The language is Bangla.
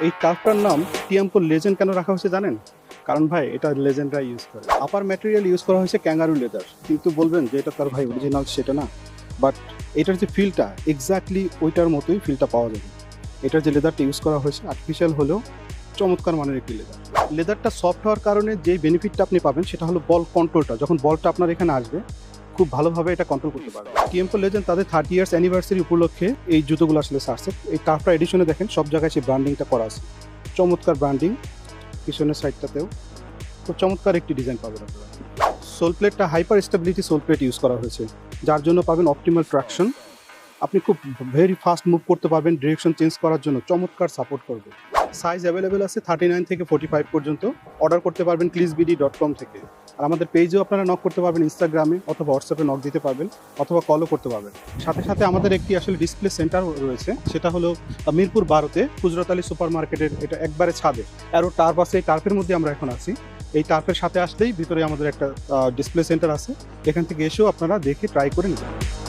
এই টার্ফটার নাম টিয়াম্পো লেজেন্ড কেন রাখা হয়েছে জানেন? কারণ ভাই এটা লেজেন্ডরা ইউজ করে। আপার ম্যাটেরিয়াল ইউজ করা হয়েছে ক্যাঙ্গারু লেদার, কিন্তু বলবেন যে এটা তার ভাই অরিজিনাল, সেটা না। বাট এটার যে ফিলটা এক্স্যাক্টলি ওইটার মতোই ফিলটা পাওয়া যাবে। এটার যে লেদারটা ইউজ করা হয়েছে আর্টিফিশিয়াল হলেও চমৎকার মানের একটি লেদার। লেদারটা সফট হওয়ার কারণে যেই বেনিফিটটা আপনি পাবেন সেটা হলো বল কন্ট্রোলটা। যখন বলটা আপনার এখানে আসবে খুব ভালোভাবে এটা কন্ট্রোল করতে পারবে। টিএমপো লেজেন্ড তাদের 30 ইয়ার্স অ্যানিভার্সারি উপলক্ষে এই জুতোগুলো আসলে ছাড়ছে। এই টার্ফটা এডিশনে দেখেন সব জায়গায় সেই ব্র্যান্ডিংটা করা আছে, চমৎকার ব্র্যান্ডিং। পিছনের সাইডটাতেও খুব চমৎকার একটি ডিজাইন পাবেন আপনারা। সোল প্লেটটা hyper stability sole plate use করা হয়েছে, যার জন্য পাবেন অপটিমাল ট্রাকশন। আপনি খুব ভেরি ফাস্ট মুভ করতে পারবেন, ডিরেকশন চেঞ্জ করার জন্য চমৎকার সাপোর্ট করবে। সাইজ অ্যাভেলেবেল আছে 39 থেকে 45 পর্যন্ত। অর্ডার করতে পারবেন clizbd.com থেকে। আর আমাদের পেজেও আপনারা নক করতে পারবেন, ইনস্টাগ্রামে অথবা হোয়াটসঅ্যাপে নক দিতে পারবেন, অথবা কলও করতে পারবেন। সাথে সাথে আমাদের একটি আসলে ডিসপ্লে সেন্টার রয়েছে, সেটা হলো মিরপুর 12-তে কুজরত আলী সুপার মার্কেটের এটা একবারে ছাদে। আরও টার্ফ আছে, এই টার্ফের মধ্যে আমরা এখন আছি। এই টার্ফের সাথে আসলেই ভিতরে আমাদের একটা ডিসপ্লে সেন্টার আছে, এখান থেকে এসেও আপনারা দেখে ট্রাই করে নিতে পারেন।